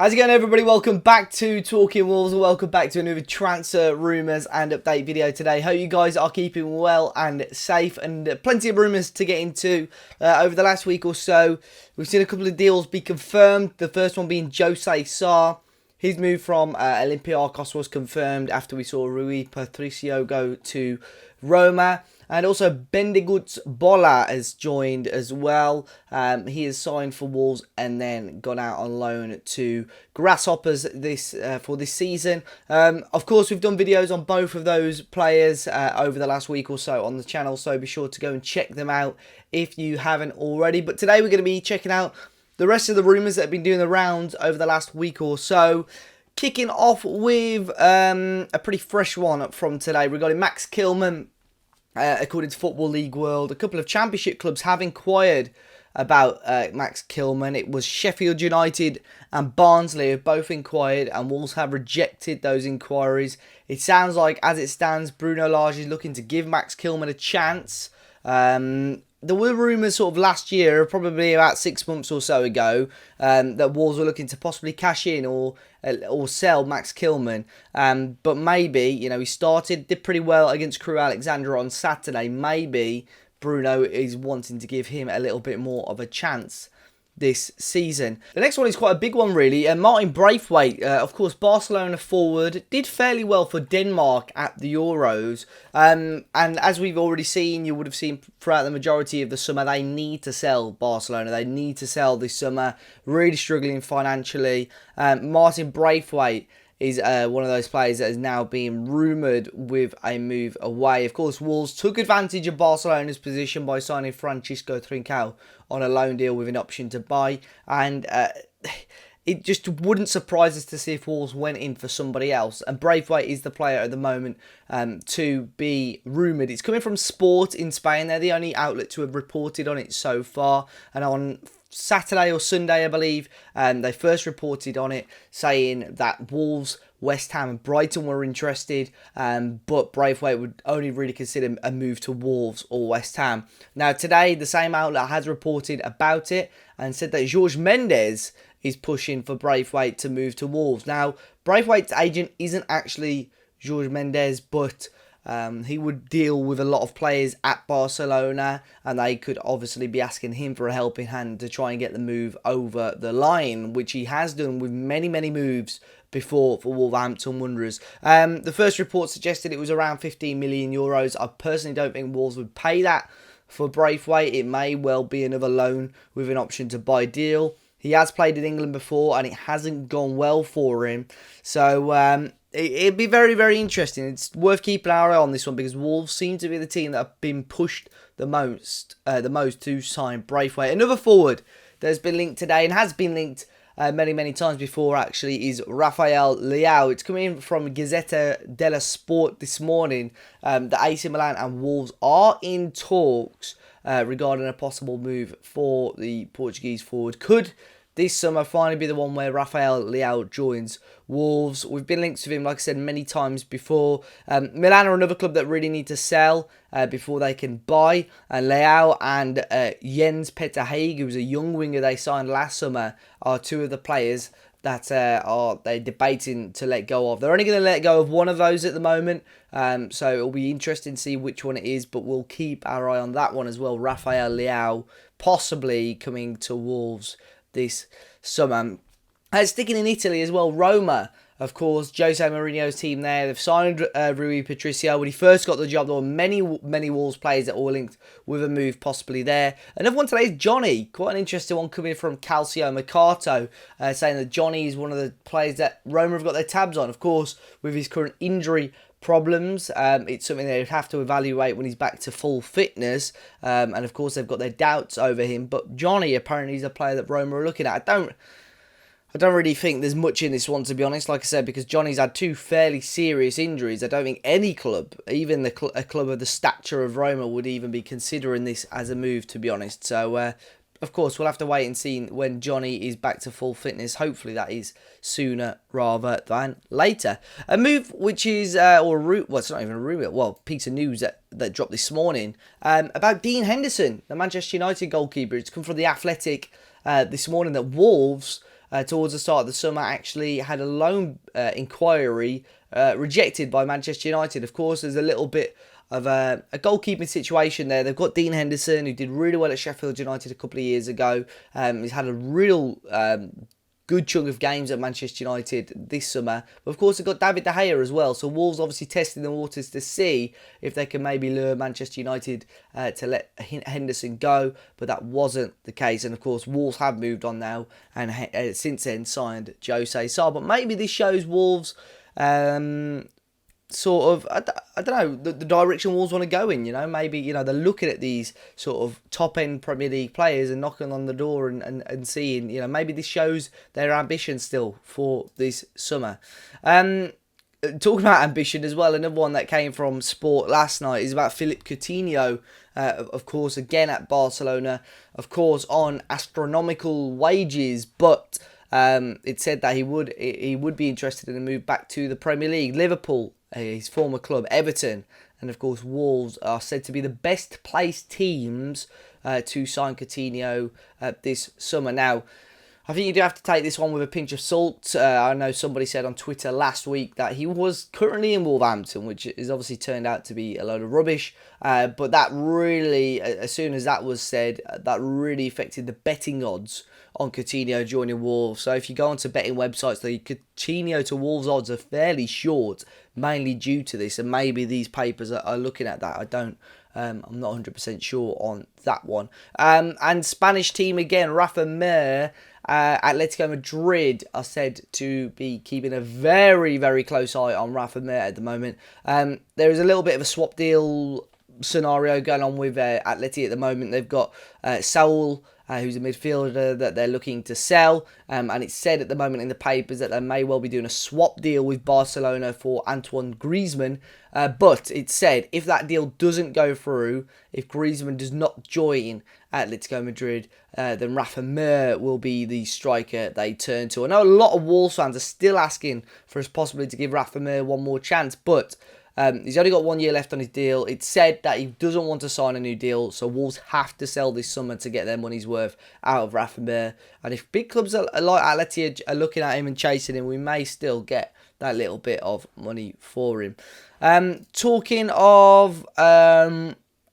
How's it going, everybody? Welcome back to Talking Wolves, and welcome back to another transfer rumours and update video today. Hope you guys are keeping well and safe, and plenty of rumours to get into over the last week or so. We've seen a couple of deals be confirmed. The first one being Issa. His move from Olympiacos was confirmed after we saw Rui Patricio go to Roma. And also Bendigut's Bola has joined as well. He has signed for Wolves and then gone out on loan to Grasshoppers for this season. Of course, we've done videos on both of those players over the last week or so on the channel, so be sure to go and check them out if you haven't already. But today we're going to be checking out the rest of the rumours that have been doing the rounds over the last week or so. Kicking off with a pretty fresh one from today regarding Max Kilman. According to Football League World, a couple of championship clubs have inquired about Max Kilman. It was Sheffield United and Barnsley have both inquired, and Wolves have rejected those inquiries. It sounds like, as it stands, Bruno Lage is looking to give Max Kilman a chance. There were rumours sort of last year, probably about 6 months or so ago, that Wolves were looking to possibly cash in or sell Max Kilman. But maybe, he did pretty well against Crewe Alexandra on Saturday. Maybe Bruno is wanting to give him a little bit more of a chance this season. The next one is quite a big one, really. Martin Braithwaite, of course, Barcelona forward, did fairly well for Denmark at the Euros. And as we've already seen, you would have seen throughout the majority of the summer, they need to sell Barcelona. They need to sell this summer, really struggling financially. Martin Braithwaite is one of those players that is now being rumoured with a move away. Of course, Wolves took advantage of Barcelona's position by signing Francisco Trincao on a loan deal with an option to buy. And it just wouldn't surprise us to see if Wolves went in for somebody else. And Braithwaite is the player at the moment to be rumoured. It's coming from Sport in Spain. They're the only outlet to have reported on it so far. And on Saturday or Sunday, I believe, they first reported on it, saying that Wolves, West Ham and Brighton were interested, but Braithwaite would only really consider a move to Wolves or West Ham. Now today, the same outlet has reported about it and said that Jorge Mendes is pushing for Braithwaite to move to Wolves. Now, Braithwaite's agent isn't actually Jorge Mendes, but he would deal with a lot of players at Barcelona, and they could obviously be asking him for a helping hand to try and get the move over the line, which he has done with many moves before for Wolverhampton Wanderers. The first report suggested it was around 15 million euros. I personally don't think Wolves would pay that for Braithwaite. It may well be another loan with an option to buy deal. He has played in England before, and it hasn't gone well for him. So it'd be very interesting. It's worth keeping our eye on this one, because Wolves seem to be the team that have been pushed the most to sign Braithwaite. Another forward that's been linked today and has been linked many times before, actually, is Raphaelliao. It's coming in from Gazzetta dello Sport this morning. The AC Milan and Wolves are in talks regarding a possible move for the Portuguese forward. Could this summer finally be the one where Raphaelliao joins Wolves? We've been linked to him, like I said, many times before. Milan are another club that really need to sell before they can buy. Leao and Jens Peter Haig, who's a young winger they signed last summer, are two of the players that they're debating to let go of. They're only going to let go of one of those at the moment, so it'll be interesting to see which one it is, but we'll keep our eye on that one as well. Raphaelliao possibly coming to Wolves this summer. Sticking in Italy as well, Roma, of course, Jose Mourinho's team there. They've signed Rui Patricio. When he first got the job, there were many Wolves players that were linked with a move possibly there. Another one today is Jonny. Quite an interesting one coming from Calcio Mercato, saying that Jonny is one of the players that Roma have got their tabs on. Of course, with his current injury problems, it's something they would have to evaluate when he's back to full fitness, and of course they've got their doubts over him. But Jonny apparently is a player that Roma are looking at. I don't really think there's much in this one, to be honest, like I said, because Jonny's had two fairly serious injuries. I don't think any club, even a club of the stature of Roma, would even be considering this as a move, to be honest. So of course, we'll have to wait and see when Jonny is back to full fitness. Hopefully that is sooner rather than later. A move which is, it's not even a rumour, well, piece of news that dropped this morning, about Dion Henderson, the Manchester United goalkeeper. It's come from the Athletic this morning that Wolves towards the start of the summer actually had a loan inquiry rejected by Manchester United. Of course, there's a little bit of a goalkeeping situation there. They've got Dean Henderson, who did really well at Sheffield United a couple of years ago. He's had a real good chunk of games at Manchester United this summer. But of course, they've got David De Gea as well. So Wolves obviously testing the waters to see if they can maybe lure Manchester United to let Henderson go. But that wasn't the case. And of course, Wolves have moved on now and since then signed Jose Sa. But maybe this shows Wolves sort of, I don't know, the direction Wolves want to go in, maybe, they're looking at these sort of top-end Premier League players and knocking on the door and seeing, maybe this shows their ambition still for this summer. Talking about ambition as well, another one that came from Sport last night is about Philippe Coutinho, of course, again at Barcelona, of course, on astronomical wages, but it said that he would be interested in a move back to the Premier League. Liverpool, his former club, Everton, and of course Wolves are said to be the best placed teams to sign Coutinho this summer. Now, I think you do have to take this one with a pinch of salt. I know somebody said on Twitter last week that he was currently in Wolverhampton, which is obviously turned out to be a load of rubbish. But that really, as soon as that was said, that really affected the betting odds on Coutinho joining Wolves. So if you go onto betting websites, the Coutinho to Wolves odds are fairly short, mainly due to this. And maybe these papers are looking at that. I'm not 100% sure on that one. And Spanish team again, Raphaelliao, Atletico Madrid are said to be keeping a very, very close eye on Raphaelliao at the moment. There is a little bit of a swap deal scenario going on with Atleti at the moment. They've got Saul, who's a midfielder that they're looking to sell. And it's said at the moment in the papers that they may well be doing a swap deal with Barcelona for Antoine Griezmann. But it's said if that deal doesn't go through, if Griezmann does not join Atletico Madrid, then Raphaelliao will be the striker they turn to. I know a lot of Wolves fans are still asking for us possibly to give Raphaelliao one more chance, but he's only got 1 year left on his deal. It's said that he doesn't want to sign a new deal, so Wolves have to sell this summer to get their money's worth out of Raphaelliao. And if big clubs like Atleti are looking at him and chasing him, we may still get that little bit of money for him. Talking of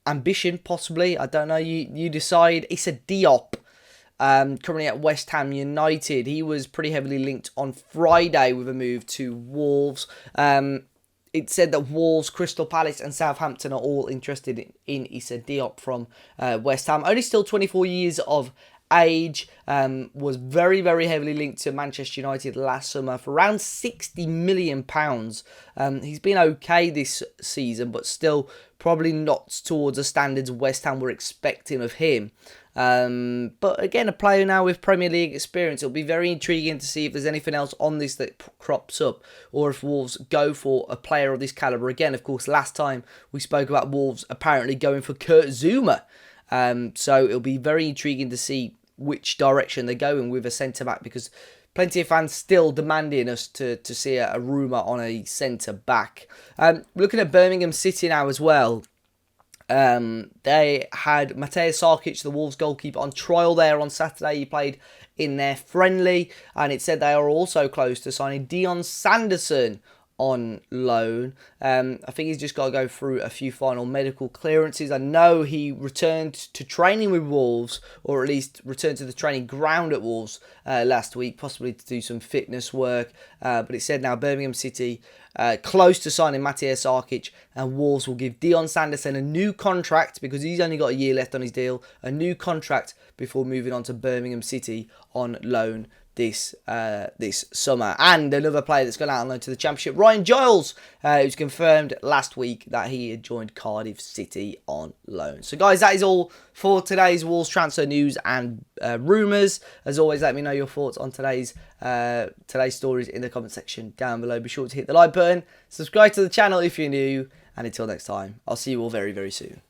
ambition, possibly, I don't know, you decide. Issa Diop, currently at West Ham United. He was pretty heavily linked on Friday with a move to Wolves. It said that Wolves, Crystal Palace and Southampton are all interested in Issa Diop from West Ham. Only still 24 years of age, was very, very heavily linked to Manchester United last summer for around £60 million. He's been okay this season, but still probably not towards the standards West Ham were expecting of him. But again, a player now with Premier League experience. It'll be very intriguing to see if there's anything else on this that crops up, or if Wolves go for a player of this calibre again. Of course, last time we spoke about Wolves apparently going for Kurt Zouma. So it'll be very intriguing to see which direction they're going with a centre-back, because plenty of fans still demanding us to see a rumour on a centre-back. Looking at Birmingham City now as well. They had Mateusz Sarkic, the Wolves goalkeeper, on trial there on Saturday. He played in their friendly, and it said they are also close to signing Dion Sanderson on loan. I think he's just got to go through a few final medical clearances. I know he returned to training with Wolves, or at least returned to the training ground at Wolves last week, possibly to do some fitness work. But it said now Birmingham City close to signing Mateusz Sarkic, and Wolves will give Dion Sanderson a new contract, because he's only got a year left on his deal, a new contract before moving on to Birmingham City on loan this summer. And another player that's gone out on loan to the Championship, Ryan Giles, who's confirmed last week that he had joined Cardiff City on loan. So guys, that is all for today's Wolves transfer news and rumours. As always, let me know your thoughts on today's stories in the comment section down below. Be sure to hit the like button, subscribe to the channel if you're new, and until next time, I'll see you all very, very soon.